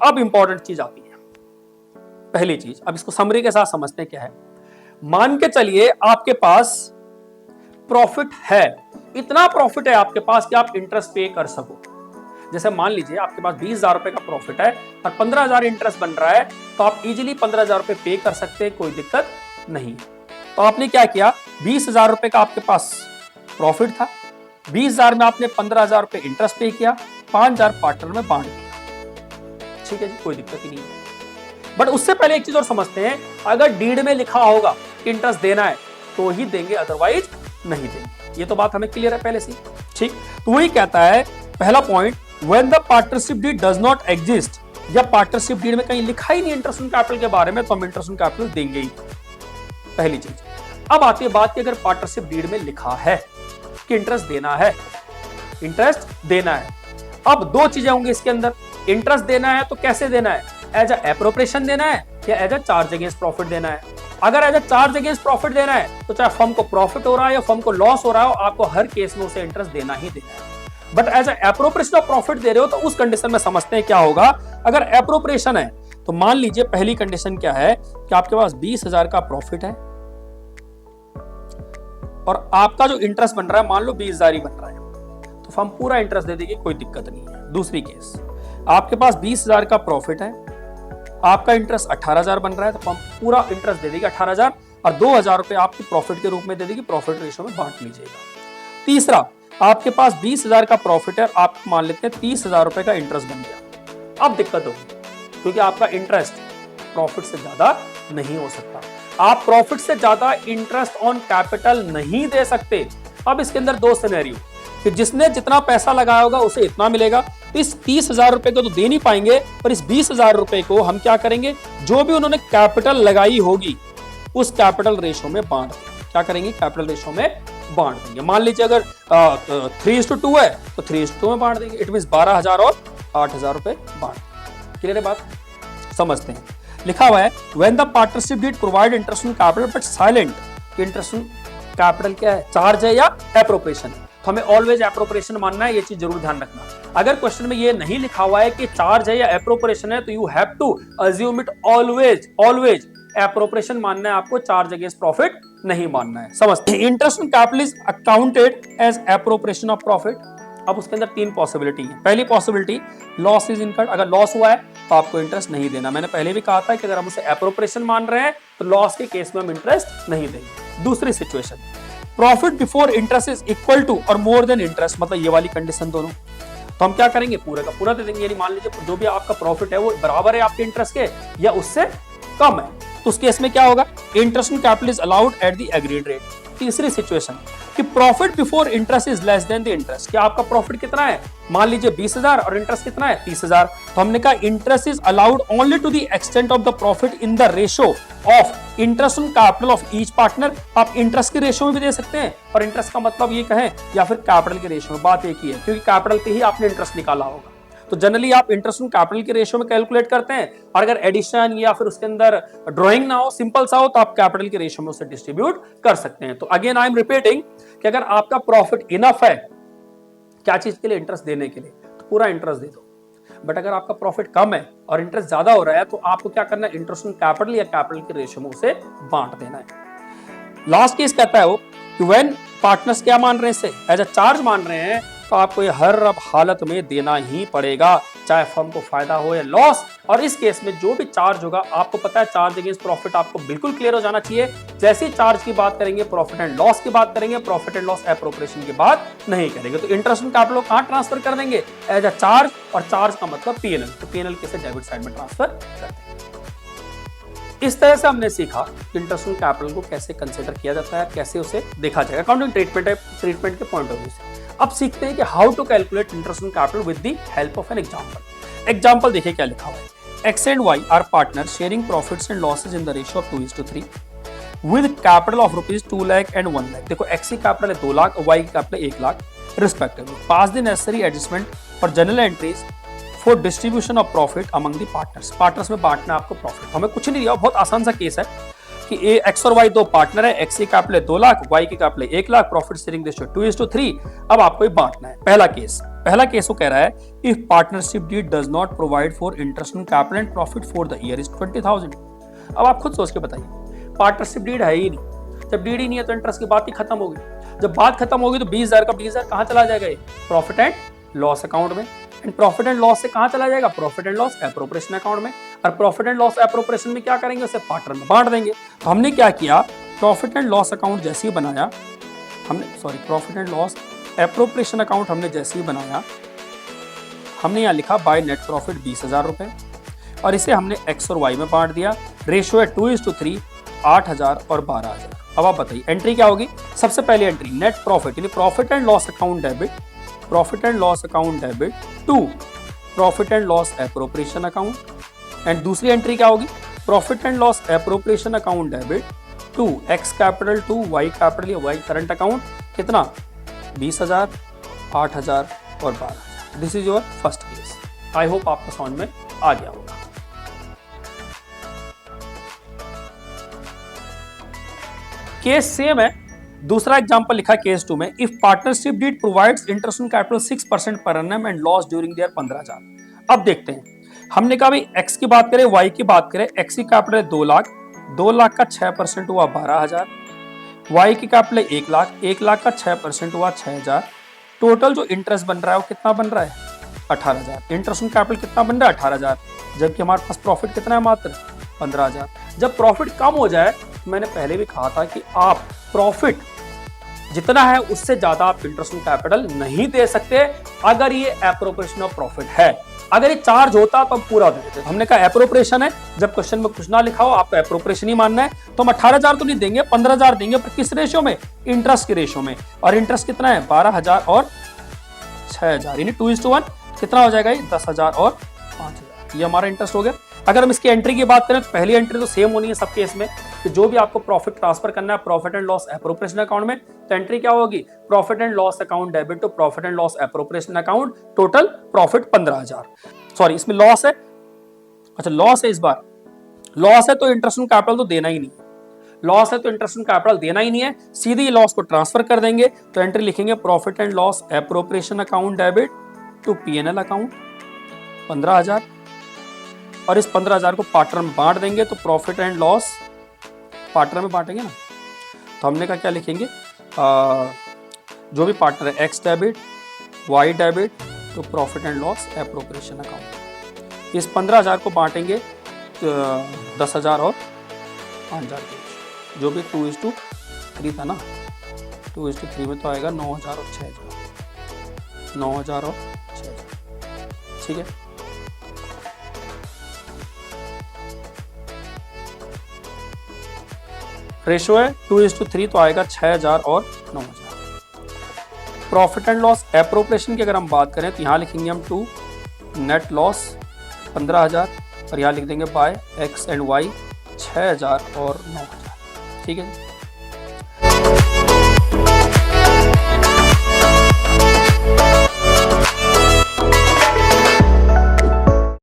अब इंपॉर्टेंट चीज आती है, पहली चीज, अब इसको समरी के साथ समझते हैं क्या है। मान के चलिए आपके पास प्रॉफिट है, इतना प्रॉफिट है आपके पास कि आप इंटरेस्ट पे कर सको। जैसे मान लीजिए आपके पास 20,000 रुपए का प्रॉफिट है और 15,000 इंटरेस्ट बन रहा है, तो आप इजीली 15,000 रुपए पे कर सकते हैं, कोई दिक्कत नहीं। तो आपने क्या किया, 20,000 रुपए का आपके पास प्रॉफिट था, 20,000 में आपने 15,000 रुपए इंटरेस्ट पे किया, 5,000 पार्टनर में बांट दिया। ठीक है जी, कोई दिक्कत ही नहीं है। बट उससे पहले एक चीज और समझते हैं, अगर डीड में लिखा होगा इंटरेस्ट देना है तो ही देंगे, अदरवाइज नहीं देंगे। ये तो बात हमें क्लियर है पहले से। ठीक, तो वही कहता है पहला point, when the partnership deed does not exist, या पार्टनरशिप डीड में कहीं लिखा ही नहीं इंटरेस्ट ऑन कैपिटल के बारे में, तो हम इंटरेस्ट ऑन कैपिटल देंगे ही, पहली चीज। अब आती है बात कि अगर पार्टनरशिप डीड में लिखा है कि इंटरेस्ट देना है, इंटरेस्ट देना है, अब दो चीजें होंगी इसके अंदर, इंटरेस्ट देना है तो कैसे देना है, एज अ एप्रोप्रिएशन देना है या as a charge against profit देना है। अगर as a charge against profit देना है तो चाहे फर्म को प्रॉफिट हो रहा है या फर्म को लॉस हो रहा हो, आपको हर केस में उसे इंटरेस्ट देना ही देना है। But as a appropriation of profit दे रहे हो तो उस कंडीशन में समझते हैं क्या होगा। अगर एप्रोप्रिएशन है तो मान लीजिए पहली कंडीशन क्या है कि आपके पास 20,000 का प्रॉफिट है और आपका जो इंटरेस्ट बन रहा है मान लो 20,000 ही बन रहा है, तो फर्म पूरा इंटरेस्ट दे देगी, कोई दिक्कत नहीं है। दूसरी केस, आपके पास 20,000 का प्रॉफिट है, आपका इंटरेस्ट 18,000 बन रहा है, तो फर्म पूरा इंटरेस्ट दे देगी 18,000 और 2,000 रुपए आपकी प्रॉफिट के रूप में दे देगी, प्रॉफिट रेशियो में बांट लीजिएगा। तीसरा, आपके पास 20,000 का प्रॉफिट है, आप मान लेते हैं 30,000 रुपए का इंटरेस्ट बन गया। अब दिक्कत होगी क्योंकि आपका इंटरेस्ट प्रॉफिट से ज्यादा नहीं हो सकता, आप प्रॉफिट से ज्यादा इंटरेस्ट ऑन कैपिटल नहीं दे सकते। अब इसके अंदर दो सिनेरियो, कि जिसने जितना पैसा लगाया होगा उसे इतना मिलेगा, तो इस 30,000 रुपए को तो दे नहीं पाएंगे, पर इस 20,000 रुपए को हम क्या करेंगे, जो भी उन्होंने कैपिटल लगाई होगी उस कैपिटल रेशो में बांट देंगे। क्या करेंगे, कैपिटल रेशो में बांट देंगे। मान लीजिए अगर 3:2 है तो 3:2 में बांट देंगे, इट मीन 12,000 और 8,000 रुपए बांट। क्लियर है बात, समझते हैं। लिखा हुआ है when the partnership did provide interest on capital but silent. Interest on capital क्या है, चार्ज है या एप्रोप्रिएशन है, तो हमें ऑलवेज एप्रोप्रिएशन मानना है, ये चीज जरूर ध्यान रखना। अगर क्वेश्चन में ये नहीं लिखा हुआ है कि चार्ज है या एप्रोप्रिएशन है, तो you have to assume it always appropriation मानना है आपको, चार्ज अगेंस्ट प्रॉफिट नहीं मानना है। समझते हैं, interest on capital is accounted as appropriation of profit. अब उसके अंदर तीन पॉसिबिलिटी है। पहली पॉसिबिलिटी, लॉस इज इनकर्ड, अगर लॉस हुआ है तो आपको इंटरेस्ट नहीं देना। मैंने पहले भी कहा था कि अगर हम उसे एप्रोप्रिएशन मान रहे हैं तो लॉस के केस में हम इंटरेस्ट नहीं देंगे। दूसरी situation, profit before interest is equal to और मोर देन इंटरेस्ट, मतलब ये वाली कंडीशन दोनों, तो हम क्या करेंगे, पूरा का पूरा दे देंगे। यानी मान लीजिए जो भी आपका प्रॉफिट है वो बराबर है आपके इंटरेस्ट के या उससे कम है, तो उस केस में क्या होगा, interest on capital is allowed at the agreed rate. तीसरी सिचुएशन कि profit before interest is less than the interest, कि आपका प्रॉफिट कितना है, मान लीजिए 20,000 और इंटरेस्ट कितना है 30,000, तो हमने कहा interest is allowed only to the extent of the profit in the ratio of interest on capital of each partner. आप इंटरेस्ट के रेशो में भी दे सकते हैं, और इंटरेस्ट का मतलब ये कहें या फिर कैपिटल के रेशो में, बात एक ही है, क्योंकि कैपिटल पे ही आपने इंटरेस्ट निकाला होगा। तो जनरली आप इंटरेस्ट ऑन कैपिटल के रेशियो में कैलकुलेट करते हैं, और अगर एडिशन या फिर उसके अंदर ड्राइंग ना हो, सिंपल सा हो, तो आप कैपिटल के रेशियो में उसे डिस्ट्रीब्यूट कर सकते हैं। तो अगेन आई एम रिपीटिंग कि अगर आपका प्रॉफिट इनफ है क्या चीज के लिए, इंटरेस्ट देने के लिए, तो पूरा इंटरेस्ट दे दो। बट अगर आपका प्रॉफिट कम है और इंटरेस्ट ज्यादा हो रहा है, तो आपको क्या करना है, इंटरेस्ट ऑन कैपिटल या कैपिटल के रेशियो में उसे बांट देना है। लास्ट केस कहता है वो कि व्हेन पार्टनर्स क्या मान रहे हैं, इसे एज अ चार्ज मान रहे हैं, तो आपको ये हर हालत में देना ही पड़ेगा, चाहे फर्म को फायदा हो या लॉस। और इस केस में जो भी चार्ज होगा, आपको पता है चार्ज अगेंस्ट प्रॉफिट आपको बिल्कुल क्लियर हो जाना चाहिए। जैसे ही चार्ज की बात करेंगे, प्रॉफिट एंड लॉस की बात करेंगे, प्रॉफिट एंड लॉस एप्रोप्रिएशन की बात नहीं करेंगे। तो इंटरेस्ट ऑन कैपिटल कहां ट्रांसफर कर देंगे, एज अ चार्ज, और चार्ज का मतलब पीएनएल, तो पीएनएल कैसे डेबिट साइड में ट्रांसफर कर देंगे। इस तरह से हमने सीखा इंटरेस्ट ऑन कैपिटल को कैसे कंसीडर किया जाता है, कैसे उसे देखा जाएगा अकाउंटिंग ट्रीटमेंट के पॉइंट ऑफ व्यू से। अब सीखते हैं कि how to calculate interest on capital with the help of an example. Example देखिए क्या लिखा हुआ है, X and Y are partner sharing profits and losses in the ratio of 2:3 with capital of ₹2 lakh and 1 lakh. देखो एक्स की capital है 2 लाख और Y की कैपिटल है 1 lakh respectively. Pass the necessary adjustment for general entries for distribution of profit among the partners. Partners में बांटना आपको profit, हमें कुछ नहीं दिया, बहुत आसान सा केस है कि एक्स और वाई दो पार्टनर है, एक्स की कैपिटल है 2 लाख, वाई की कैपिटल है 1 लाख, प्रॉफिट शेयरिंग रेशियो 2:3। अब आपको ये बांटना है। पहला केस, पहला केस वो कह रहा है if partnership deed does not provide for interest on capital and profit for the year is 20,000। अब आप खुद सोच के बताइए, पार्टनरशिप डीड है ही नहीं, जब डीड ही नहीं है तो इंटरेस्ट की बात ही खत्म होगी। जब बात खत्म होगी तो 20,000 का 20,000 कहाँ चला जाएगा, ये प्रॉफिट एंड लॉस अकाउंट में। एंड प्रॉफिट एंड लॉस से कहाँ चला जाएगा, profit and loss appropriation account में। और प्रॉफिट एंड लॉस एप्रोप्रिएशन में क्या करेंगे, उसे पार्टनर में बांट देंगे। तो हमने क्या किया, प्रॉफिट एंड लॉस अकाउंट जैसे ही बनाया हमने, profit and loss appropriation account हमने जैसे ही बनाया, हमने यहाँ लिखा बाय नेट प्रॉफिट 20,000 रुपए, और इसे हमने एक्स और वाई में बांट दिया। रेशियो है 2:3, 8,000 और 12,000। अब आप बताइए एंट्री क्या होगी। सबसे पहली एंट्री नेट प्रॉफिट यानी profit and loss account debit, profit and loss account debit to profit and loss appropriation account. And दूसरी एंट्री क्या होगी, profit and loss appropriation account debit to X capital to Y capital या Y current account. कितना, 20,000, 8,000 और 12,000। This is your first case. I hope आपको समझ में आ गया होगा। केस सेम है, दूसरा एग्जांपल लिखा केस 2 में, if partnership deed provides interest on capital 6% per annum and loss during the year 15,000। अब देखते हैं, हमने कहा भाई एक्स की बात करें, वाई की बात करें। एक्स की कैपिटल है 2 लाख, 2 लाख का 6% हुआ 12,000। वाई की कैपिटल है 1 लाख, 1 लाख का 6% हुआ 6,000। टोटल जो इंटरेस्ट बन रहा है वो कितना बन रहा है, 18,000। इंटरेस्ट ऑन कैपिटल कितना बन रहा है, 18,000, जबकि हमारे पास प्रॉफिट कितना है, मात्र 15,000। जब प्रॉफिट कम हो जाए, मैंने पहले भी कहा था कि आप प्रॉफिट जितना है उससे ज्यादा आप इंटरेस्ट ऑन कैपिटल नहीं दे सकते अगर ये एप्रोप्रिएशन ऑफ प्रॉफिट है। अगर ये चार्ज होता तो हम पूरा दे देते। हमने कहा एप्रोप्रिएशन है, जब क्वेश्चन में कुछ ना लिखा हो आपको एप्रोप्रिएशन ही मानना है, तो हम 18,000 तो नहीं देंगे, 15,000 देंगे, पर किस रेशियो में, इंटरेस्ट के रेशियो में। और इंटरेस्ट कितना है, 12,000 और 6,000 यानी 2:1। कितना हो जाएगा ये, 10,000 और 5,000। ये हमारा इंटरेस्ट हो गया। अगर हम इसकी एंट्री की बात करें तो पहली एंट्री तो सेम होनी है सब केस में, कि जो भी आपको प्रॉफिट ट्रांसफर करना है profit and loss appropriation account में, तो एंट्री क्या होगी, profit and loss account debit to profit and loss appropriation account, total profit 15,000। Sorry, इसमें लॉस है, अच्छा लॉस है, इस बार लॉस है तो इंटरेस्ट ऑन कैपिटल तो देना ही नहीं है, लॉस है तो इंटरेस्ट ऑन कैपिटल देना ही नहीं है, सीधे लॉस को ट्रांसफर कर देंगे। तो एंट्री लिखेंगे profit and loss appropriation account debit to PNL account 15,000, और इस 15,000 को पार्टनर में बांट देंगे। तो प्रॉफिट एंड लॉस पार्टनर में बांटेंगे ना, तो हमने कहा क्या लिखेंगे, जो भी पार्टनर है एक्स डेबिट, वाई डेबिट तो profit and loss appropriation account. इस 15,000 को बांटेंगे 10,000 और 5,000 के, जो भी 2:3 था ना, 2:3 में तो आएगा 9,000 और 6,000, 9,000 और 6,000। ठीक है, रेशियो है 2:3 तो आएगा 6,000 और 9,000। प्रॉफिट एंड लॉस एप्रोप्रिएशन की अगर हम बात करें तो यहाँ लिखेंगे हम 2 नेट लॉस 15,000, और यहाँ लिख देंगे बाय एक्स एंड वाई 6,000 और 9,000। ठीक है।